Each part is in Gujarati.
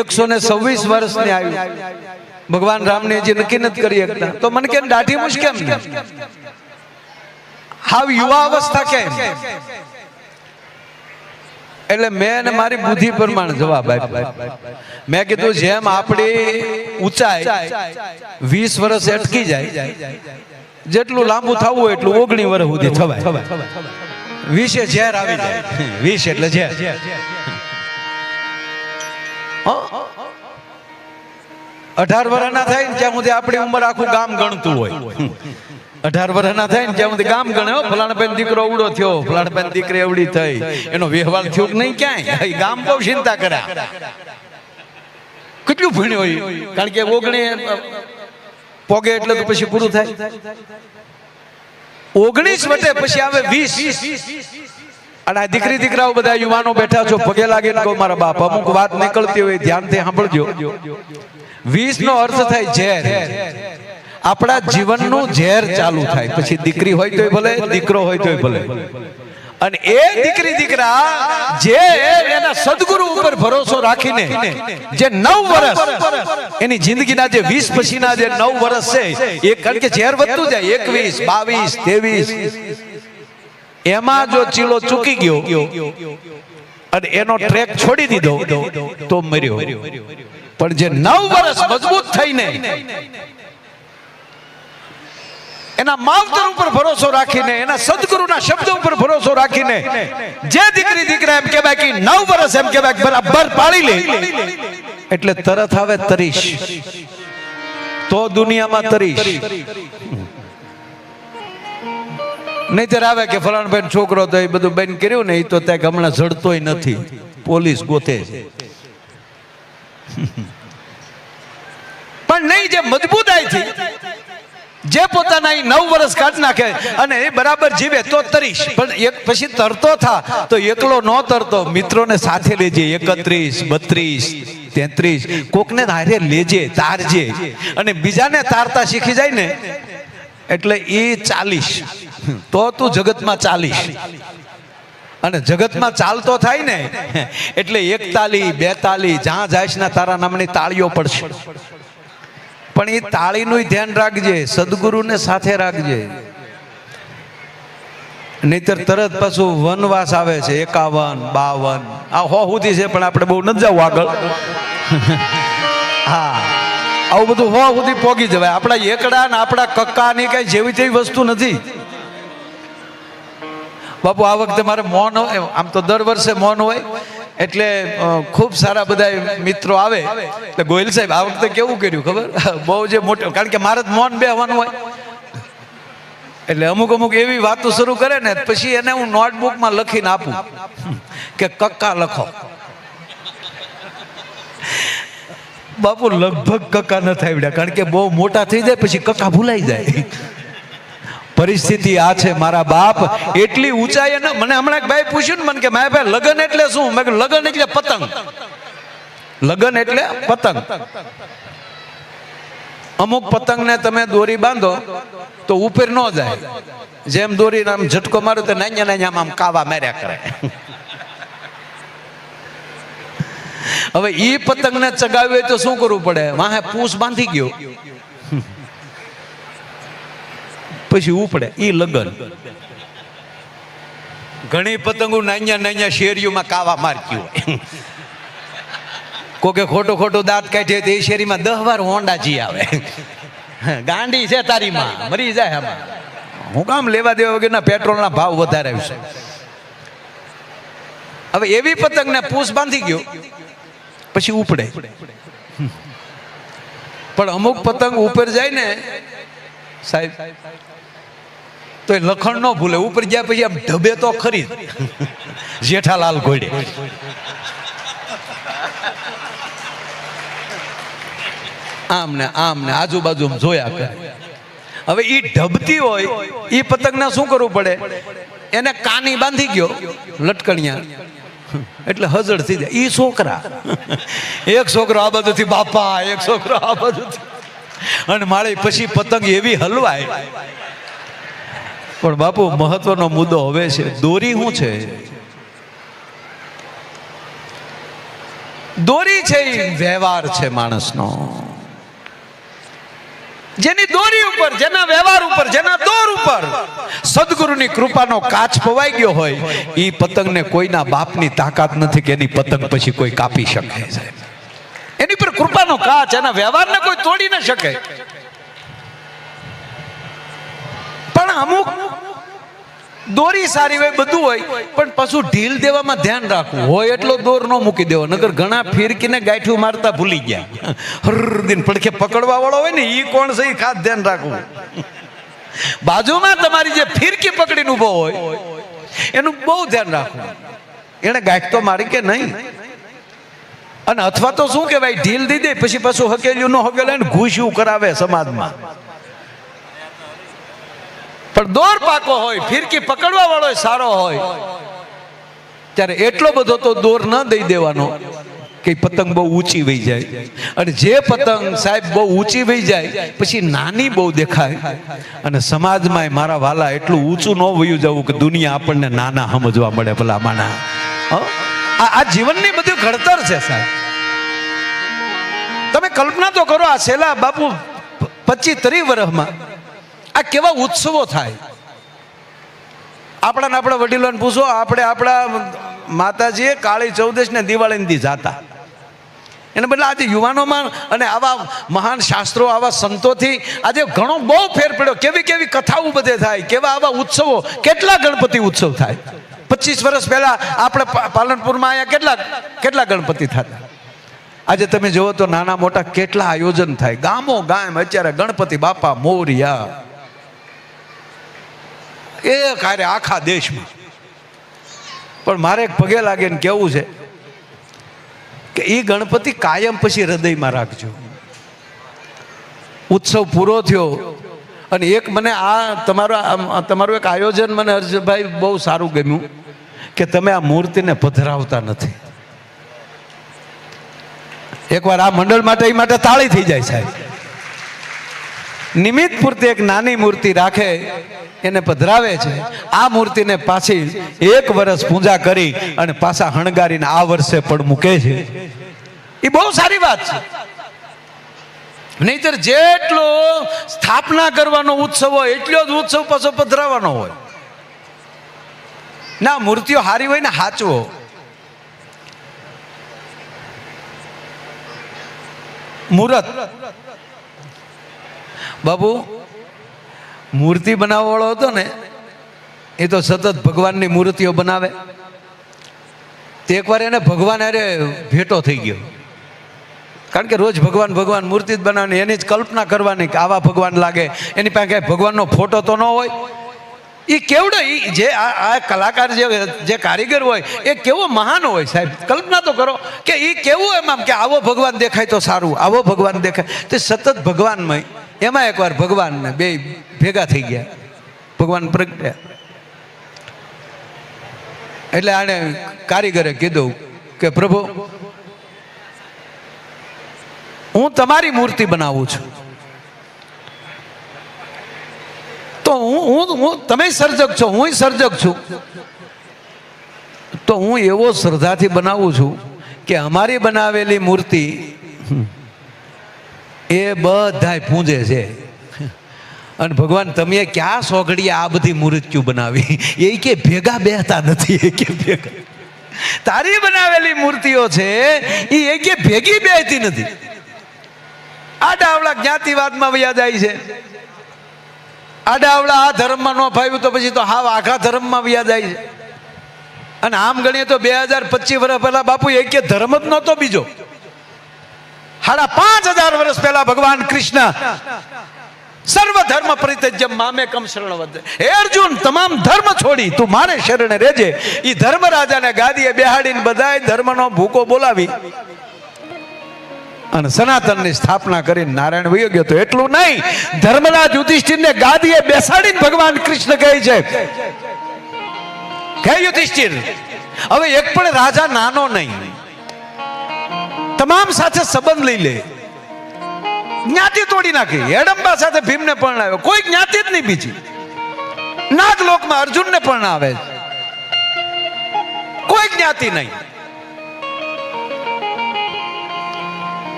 126 વર્ષની આવી ભગવાન રામને જે નક્કી નથી કરી શકતા તો મને કેમ દાઢી મૂછ કેમ હાવ યુવા અવસ્થા કેમ? એટલે મેં મારી બુદ્ધિ પ્રમાણે જવાબ આપ્યો. મેં કીધું જેમ આપણી ઊંચાઈ 20 વર્ષ અટકી જાય, જેટલું લાંબુ થવું હોય એટલું 19 વર્ષ સુધી થવાય. 20 ઝેર આવી જાય. 20 એટલે ઝેર. 18 વર્ષ ના થાય ને ત્યાં સુધી આપણી ઉંમર આખું ગામ ગણતું હોય. 18 વર્ષ ના થાય ને ત્યાં સુધી ગામ ગણે. ફલાણા બેન દીકરો અવડો થયો, ફલાણા બેન દીકરી અવડી થઈ, એનો વ્યવહાર થયો કે નહીં ક્યાંય, ગામ બહુ ચિંતા કર્યા. કેટલું ભણ્યો હોય, કારણ કે 19 પોગે એટલે તો પછી પૂરું થાય. 19 વટે પછી આવે 20. અને આ દીકરી દીકરાઓ બધા યુવાનો બેઠા છો, પગે લાગીને કહો મારા બાપ, અમુક વાત નીકળતી હોય ધ્યાનથી સાંભળજો. 20 નો અર્થ થાય ઝેર. આપણા જીવનનું ઝેર ચાલુ થાય. પછી દીકરી હોય તોય ભલે, દીકરો હોય તોય ભલે. અને એ દીકરી દીકરા જે એના સદગુરુ ઉપર ભરોસો રાખીને જે 9 વર્ષ એની જિંદગીના જે 20 પછીના જે 9 વર્ષ છે એ, કારણ કે ઝેર વધતું જાય, 21, 22, 23, એમાં જો ચીલો ચૂકી ગયો અને એનો ટ્રેક છોડી દીધો તો મર્યો. પણ જે 9 વર્ષ મજબૂત થઈને એના માવતર ઉપર ભરોસો રાખીને, એના સદગુરુના શબ્દો ઉપર ભરોસો રાખીને જે દીકરી દીકરા એમ કહેવાય કે 9 વર્ષ એમ કહેવાય બરાબર પાળી લે, એટલે તરત આવે તરીશ. તો દુનિયામાં તરીશ. નહીતર આવે કે ફલાણ બેન છોકરો તો એ બધું બેન કર્યું ને, એ તો ત્યાં હમણાં જડતોય નથી, પોલીસ ગોતે છે. પણ નહીં, જે મજબૂતાઈ થી જે પોતાના 9 વર્ષ કાઢ નાખે અને એ બરાબર જીવે તો તરીશ. પણ એક પછી તરતો થા તો એકલો ન તરતો, મિત્રોને સાથે લેજે. 31, 32, 33 કોકને હારે લેજે, તારજે. અને બીજાને તારતા શીખી જાય ને એટલે એ 40 તો તું જગતમાં 40. અને જગતમાં ચાલતો થાય ને એટલે 41, 42 જ્યાં જાય ને તારા નામની તાળીઓ પડશે. પણ એ તાળીનું ધ્યાન રાખજે, સદગુરુને સાથે રાખજે. નહીતર તરત પાછું વનવાસ આવે છે. 51, 52 આ 100 સુધી છે, પણ આપણે બહુ નથી જવું આગળ. હા, આવું બધું 100 સુધી પોગી જવાય. આપણા એકડા ને આપણા કક્કાની કઈ જેવી તેવી વસ્તુ નથી. બાપુ આ વખતે મારે મૌન હોય, આમ તો દર વર્ષે મૌન હોય, એટલે ખૂબ સારા બધા મિત્રો આવે. એટલે ગોયલ સાહેબ આ વખતે કેવું કર્યું ખબર? બહુ જે મોટું, કારણ કે મારે મૌન બેહવાનું હોય એટલે અમુક એવી વાતો શરૂ કરે ને પછી એને હું નોટબુકમાં લખીને આપું કે કક્કા લખો. બાપુ લગભગ કક્કા ન થાય, કારણ કે બહુ મોટા થઈ જાય પછી કક્કા ભૂલાઈ જાય. પરિસ્થિતિ આ છે મારા બાપ. એટલી ઊંચાઈ. મને હમણાં એક ભાઈ પૂછ્યું ને મને કે મારા ભાઈ લગન એટલે શું? મેં કહ્યું લગન એટલે પતંગ. લગન એટલે પતંગ. અમુક પતંગને તમે દોરી બાંધો તો ઉપર ન જાય. જેમ દોરી આમ ઝટકો મારો તો નાન્યા નાન્યા આમ કાવા માર્યા કરે. હવે ઈ પતંગને ચગાવી હોય તો શું કરવું પડે? વાહે પૂંછ બાંધી ગયો પછી ઉપડે, ઈ લગન. ઘણી પતંગો નાન્યા નાન્યા શેરીઓમાં કાવા મારતી હોય. કોકે ખોટો ખોટો દાંત કાઢે તો એ શેરીમાં 10 વાર હોંડાજી આવે. ગાંડી છે તારી માં, મરી જાય. આમાં હું કામ લેવા દેવા વગરના પેટ્રોલના ભાવ વધારે છે. હવે એવી પતંગને પૂંછ બાંધી ગયો પછી ઉપડે. પણ અમુક પતંગ ઉપર જાય ને સાહેબ તો એ લખણ ન ભૂલે. ઉપર ગયા પછી આમ ઢબે તો ખરી. જેઠાલાલ ઘોડે આમ ને આજુબાજુ જોયા કરે. હવે ઈ ઢબતી હોય ઈ પતંગને શું કરવું પડે? એને કાની બાંધી ગયો લટકણિયા એટલે હજળ થઈ જાય. ઈ છોકરા એક છોકરો આ બાજુથી બાપા, એક છોકરો આ બાજુથી, અને માળી પછી પતંગ એવી હલવાય. પણ બાપુ મહત્વનો મુદ્દો હવે છે દોરી. શું છે દોરી છે એ વ્યવહાર છે માણસનો. જેની દોરી ઉપર, જેના વ્યવહાર ઉપર, જેના દોર ઉપર સદગુરુની કૃપાનો કાચ પવાઈ ગયો હોય, એ પતંગને કોઈના બાપની તાકાત નથી કે એની પતંગ પછી કોઈ કાપી શકે છે. એની પર કૃપાનો કાચ, એના વ્યવહારને કોઈ તોડી ન શકે. પણ અમુક દોરી સારી હોય, બધું હોય, પણ પાછું ઢીલ દેવામાં ધ્યાન રાખવું. હોય એટલો દોર ન મૂકી દેવો, નકર ઘણા ફિરકીને ગાંઠું મારતા ભૂલી ગયા. હર પડખે પકડવા વાળો હોય ને, એ કોણ છે એ ખાસ ધ્યાન રાખવું. બાજુમાં તમારી જે ફિરકી પકડીને ઉભો હોય એનું બહુ ધ્યાન રાખવું. એને ગાંઠ તો મારી કે નહીં. અને અથવા તો શું કહેવાય, ઢીલ દઈ દે પછી પાછું હકેલ્યું ન હકેલે ને ઘૂસ્યું કરાવે સમાજમાં. પણ દોર પાકો હોય, ફિરકી પકડવા વાળો સારો હોય, ત્યારે એટલો બધો તો દોર ન દઈ દેવાનો કે પતંગ બહુ ઊંચી વહી જાય. અને જે પતંગ સાહેબ બહુ ઊંચી વહી જાય પછી નાની બહુ દેખાય. અને સમાજમાં મારા વાલા એટલું ઊંચું ન વયું જવું કે દુનિયા આપણને નાના સમજવા મળે. ભલા માના, આ જીવનની બધું ઘડતર છે સાહેબ. તમે કલ્પના તો કરો, આ છેલ્લા બાપુ 25-30 વર્ષમાં આ કેવા ઉત્સવો થાય. આપણા વડીલોને પૂછો, આપણે આપણા માતાજીએ કાળી ચૌદશ ને દિવાળી દી જાતા. એને બદલે આજે યુવાનોમાં અને આવા મહાન શાસ્ત્રો, આવા સંતોથી આજે ઘણો બહુ ફેર પડ્યો. કેવી કેવી કથાઓ બધે થાય, કેવા આવા ઉત્સવો, કેટલા ગણપતિ ઉત્સવ થાય. 25 વર્ષ પહેલા આપણે પાલનપુરમાં અહીંયા કેટલા ગણપતિ થતા. આજે તમે જુઓ તો નાના મોટા કેટલા આયોજન થાય. ગામો ગામ અત્યારે ગણપતિ બાપા મોરિયા એ કાર્ય આખા દેશમાં. પણ મારે એક પગે લાગીને કેવું છે કે એ ગણપતિ કાયમ પછી હૃદયમાં રાખજો. ઉત્સવ પૂરો થયો અને એક મને તમારું એક આયોજન મને હર્ષભાઈ બહુ સારું ગમ્યું કે તમે આ મૂર્તિને પધરાવતા નથી. એકવાર આ મંડળ માટે એ માટે તાળી થઈ જાય સાહેબ. નિમિત્ત પૂરતી એક નાની મૂર્તિ રાખે, એને પધરાવે છે. આ મૂર્તિને પાછી 1 વર્ષ પૂજા કરી અને પાછા હણગારીને આ વર્ષે પણ મૂકે છે. એ બહુ સારી વાત છે. નહીતર જેટલો સ્થાપના કરવાનો ઉત્સવ હોય એટલો જ ઉત્સવ પાછો પધરાવાનો હોય. ના, મૂર્તિઓ હારી હોય ને હાચવો. મુહૂર્ત બાબુ મૂર્તિ બનાવવા વાળો હતો ને, એ તો સતત ભગવાનની મૂર્તિઓ બનાવે. તે એકવાર એને ભગવાન અરે ભેટો થઈ ગયો. કારણ કે રોજ ભગવાન મૂર્તિ જ બનાવવાની, એની જ કલ્પના કરવાની કે આવા ભગવાન લાગે. એની પાસે કાંઈ ભગવાનનો ફોટો તો ન હોય. એ કેવડો જે આ કલાકાર જે કારીગર હોય એ કેવો મહાન હોય સાહેબ. કલ્પના તો કરો કે એ કેવું એમ આમ કે આવો ભગવાન દેખાય તો સારું, આવો ભગવાન દેખાય. તે સતત ભગવાનમય. એમાં એકવાર ભગવાનને બે ભેગા થઈ ગયા, ભગવાન પ્રગટ્યા. એટલે આને કારીગરે કીધું કે પ્રભુ, હું તમારી મૂર્તિ બનાવું છું, તો હું તમે સર્જક છો, હું સર્જક છું, તો હું એવો શ્રદ્ધાથી બનાવું છું કે અમારી બનાવેલી મૂર્તિ એ બધાય પૂજે છે. અને ભગવાન તમે ક્યાં સોઘડીએ આ બધી મૂર્તિઓ બનાવી? એ કે ભેગા બેહતા નથી. એ કે ભેગા તારી બનાવેલી મૂર્તિઓ છે એ કે ભેગી બેહતી નથી. આડાવડા જ્ઞાતિવાદમાં વયા જાય છે. આડાવડા આ ધર્મમાં ન ફાવ્યું તો પછી તો હાવ આખા ધર્મમાં વયા જાય છે. અને આમ ગણીએ તો 2025 વર્ષ પહેલા બાપુ એક કે ધર્મ જ નહોતો બીજો. 5500 વર્ષ પહેલા ભગવાન કૃષ્ણ સર્વ ધર્મ પરિત્યજ્ય મામેકમ શરણવદ, હે અર્જુન, તમામ ધર્મ છોડી તું મારે શરણે રહેજે. એ ધર્મરાજાને ગાદીએ બેહાડીને બધાય ધર્મનો ભૂકો બોલાવી અને સનાતનની સ્થાપના કરીને નારાયણ વયો ગયો. તો એટલું નહીં, ધર્મરાજ યુધિષ્ઠિરને ગાદીએ બેસાડીને ભગવાન કૃષ્ણ કહે છે કે યુધિષ્ઠિર, હવે એક પણ રાજા નાનો નહીં, તમામ સાથે સંબંધ લઈ લે. જ્ઞાતિ તોડી નાખી. હેડંબા સાથે ભીમને પરણાવ્યો, કોઈ જ્ઞાતિ જ નહીં બીજી. નાગલોકમાં અર્જુનને પરણાવે, કોઈ જ્ઞાતિ નહીં.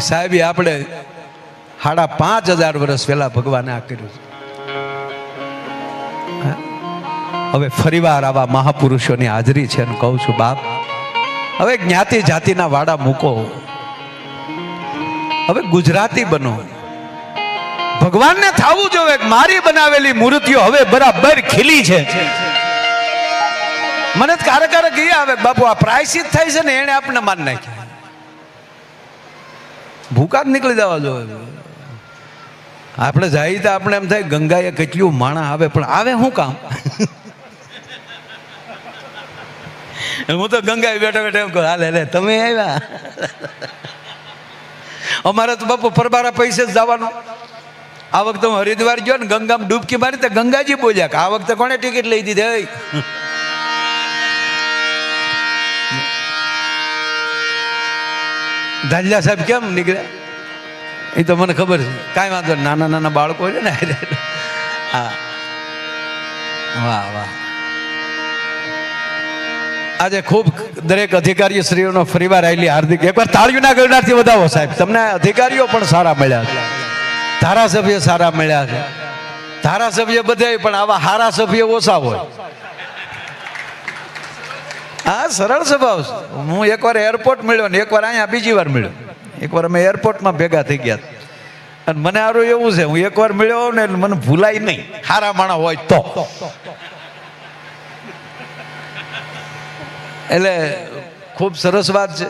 સાહેબ આપણે 5,500 વર્ષ પહેલા ભગવાને આ કર્યું છે. હવે ફરીવાર આવા મહાપુરુષોની હાજરી છે અને કહું છું બાપ, હવે જ્ઞાતિ જાતિના વાડા મૂકો, હવે ગુજરાતી બનો. ભગવાનને થાવું જોવે મારી બનાવેલી મૂર્તિઓ હવે બરાબર ખીલી છે. મને કારક ગયા હવે બાપુ આ પ્રાયશ્ચિત થાય છે ને એને આપણે માન નાખ્યા. ભૂકા જ નીકળી જવા જોઈએ. આપણે જાય તો આપણે એમ થાય ગંગાએ કેટલું માણા આવે, પણ આવે શું કામ? હું તો ગંગાએ બેઠા બેઠા એમ કહું હાલે તમે આવ્યા. અમારે તો બાપુ પરબારા પૈસે જ જવાનું. આ વખતે હું હરિદ્વાર ગયો ને ગંગામાં ડૂબકી મારી તો ગંગાજી બોલ્યા કે આ વખતે કોને ટિકિટ લઈ દીધી? દાદલા સાહેબ કેમ નીકળ્યા એ તો મને ખબર છે. કાંઈ વાંધો નાના નાના બાળકો છે ને. હા વાહ વાહ. આજે ખૂબ દરેક અધિકારીઓ શ્રીઓનો ફરીવાર આવેલી હાર્દિક એકવાર તાળીઓના ગરડાથી વધાવો સાહેબ. તમને અધિકારીઓ પણ સારા મળ્યા છે, ધારાસભ્ય સારા મળ્યા છે. ધારાસભ્ય બધા પણ આવા હારા સભ્ય ઓછા હોય. હા સરળ સ્વભાવ. હું એકવાર એરપોર્ટ મળ્યો ને એકવાર અહીંયા બીજી વાર મળ્યો. એકવાર અમે એરપોર્ટમાં ભેગા થઈ ગયા અને મને સારું એવું છે હું એકવાર મળ્યો ને મને ભૂલાય નહીં, હારા માણા હોય તો. એટલે ખૂબ સરસ વાત છે.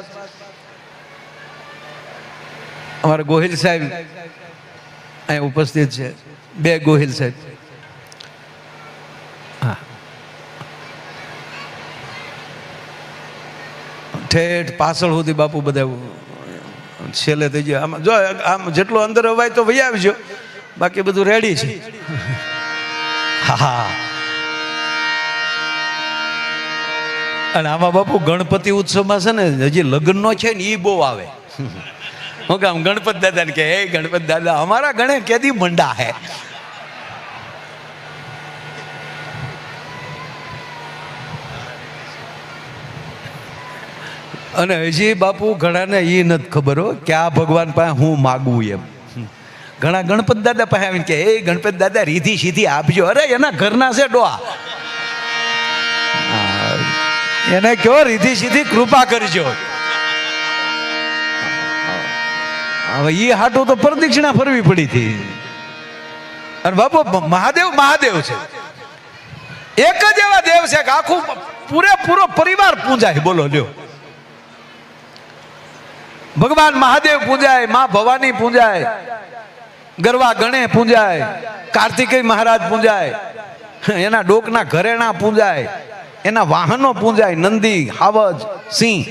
અમારા ગોહિલ સાહેબ અહીં ઉપસ્થિત છે, 2 ગોહિલ સાહેબ. હા ઠેઠ પાછળ સુધી બાપુ બધા છેલ્લે થઈ જાય. આમ જો આમ જેટલું અંદર અવાય તો વહી આવજો, બાકી બધું રેડી છે. હા અને આમાં બાપુ ગણપતિ ઉત્સવમાં છે ને હજી લગ્નનો છે ને એ બહુ આવે. હું કામ ગણપત દાદા ને કે હે ગણપત દાદા અમારા ગણે કેદી મંડા હે. અને હજી બાપુ ઘણાને એ નથી ખબર હો કે આ ભગવાન પાસે હું માગું એમ. ઘણા ગણપત દાદા પાસે આવીને કે હે ગણપત દાદા રીધી સીધી આપજો. અરે એના ઘરના છે ડોહા, એને કયો રીધી સીધી કૃપા કરજો. હવે એ હાટું તો પ્રદક્ષિણા ફરવી પડી હતી. અને બાપુ મહાદેવ મહાદેવ છે, એક જ એવા દેવ છે કે આખું પૂરેપૂરો પરિવાર પૂજાય. બોલો લ્યો, ભગવાન મહાદેવ પૂજાય, માં ભવાની પૂજાય, ગરવા ગણે પૂજાય, કાર્તિકેય મહારાજ પૂજાય, એના ડોકના ઘરેણા પૂજાય, એના વાહનો પૂજાય, નંદી, હાવજ, સિંહ.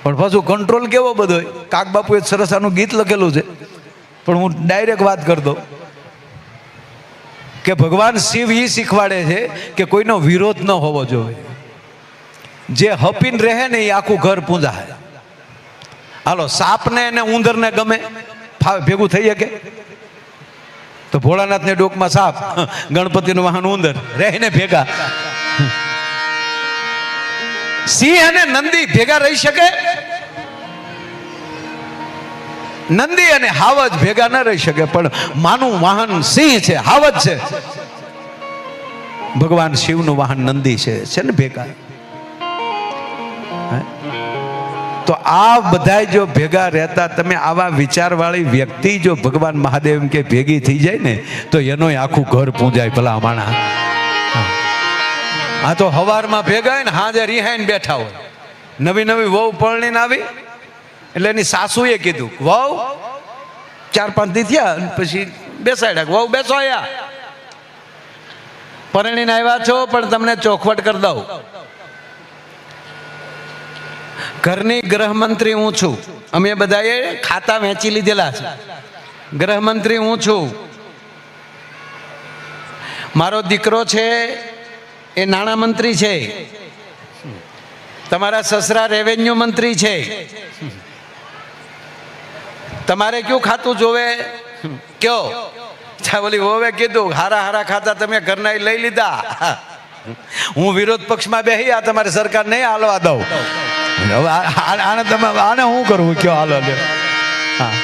પણ પાછું કંટ્રોલ કેવો બધો. કાક બાપુએ સરસ આનું ગીત લખેલું છે, પણ હું ડાયરેક્ટ વાત કરતો કે ભગવાન શિવ એ શીખવાડે છે કે કોઈનો વિરોધ ન હોવો જોઈએ. જે હપીને રહે ને એ આખું ઘર પૂજાય. હાલો સાપને અને ઉંદરને ગમે ભેગું થઈ શકે તો ભોળાનાથને ડોકમાં સાપ, ગણપતિનું વાહન ઉંદર રહીને ભેગા. સિંહ અને નંદી ભેગા રહી શકે? નંદી અને હાવજ ભેગા ન રહી શકે. પણ માનું વાહન સિંહ છે, હાવજ છે. ભગવાન શિવનું વાહન નંદી છે ને ભેગા. તો આ બધા જો ભેગા રહેતા, તમે આવા વિચારવાળી વ્યક્તિ જો ભગવાન મહાદેવ કે ભેગી થઈ જાય ને તો એનો આખું ઘર પૂજાય. ભલા માણા આ તો હવારમાં ભેગા હોય ને હાજે રિહાઈને બેઠા હોય. નવી નવી વહુ પરણીને આવી એટલે એની સાસુએ કીધું વહુ 4-5 દી થયા પછી બેસાડ્યા, વહુ બેસો આયા, પરણીને આવ્યા છો પણ તમને ચોખવટ કરી દઉં. ઘરની ગૃહમંત્રી હું છું, અમે બધાએ ખાતા વેચી લીધેલા છે. ગૃહમંત્રી હું છું, મારો દીકરો છે એ નાણાં મંત્રી છે, તમારા સસરા રેવન્યુ મંત્રી છે. તમારે કયું ખાતું જોવે કયો? બોલી હોવે કીધું હારા હારા ખાતા તમે ઘરના લઈ લીધા, હું વિરોધ પક્ષમાં બેહી આ તમારી સરકાર નહીં હાલવા દઉં. હવે આને તમે આને શું કરવું કયો? હાલો લ્યો. હા,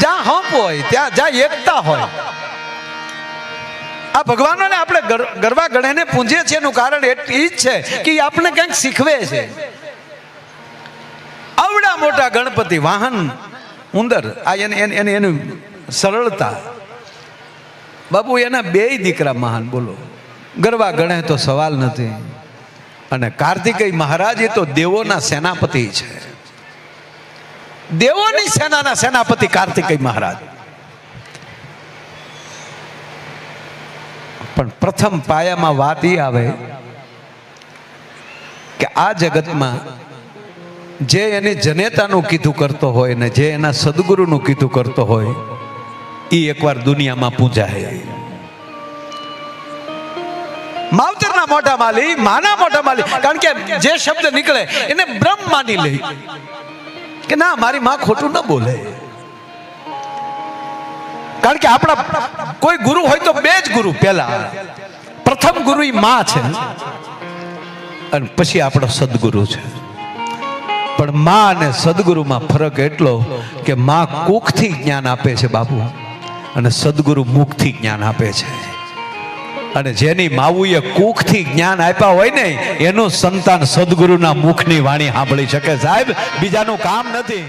જ્યાં હંપ હોય ત્યાં જ્યાં એકતા હોય. આ ભગવાનોને આપણે ગરબા ગણેને પૂંજીએ છીએ એનું કારણ એ જ છે કે આપણે કંઈક શીખવે છે. આવડા મોટા ગણપતિ વાહન ઉંદર, આ એની સરળતા. બાપુ એના બેય દીકરા મહાન, બોલો. ગરબા ગણે તો સવાલ નથી. અને કાર્તિકેય મહારાજ એ તો દેવોના સેનાપતિ છે. દેવોની સેનાના સેનાપતિ કાર્તિકેય મહારાજ. પણ પ્રથમ પાયામાં વાત એ આવે કે આ જગતમાં જે એની જનેતાનું કીધું કરતો હોય ને જે એના સદગુરુનું કીધું કરતો હોય એ એકવાર દુનિયામાં પૂજાય. માવતરના મોટા માલી, માના મોટા માલી. કારણ કે જે શબ્દ નીકળે એને બ્રહ્મ માની લે કે ના, મારી માં ખોટું ન બોલે. કારણ કે આપણા કોઈ ગુરુ હોય તો બે જ ગુરુ. પહેલા પ્રથમ ગુરુ ઈ માં છે અને પછી આપણો સદગુરુ છે. પણ માં અને સદગુરુમાં ફરક એટલો કે માં કુખથી જ્ઞાન આપે છે બાપુ, અને સદગુરુ મુખથી જ્ઞાન આપે છે. અને જેની માવુએ કુખથી જ્ઞાન આપ્યા હોય ને એનું સંતાન સદગુરુના મુખની વાણી સાંભળી શકે. સાહેબ, બીજાનું કામ નથી.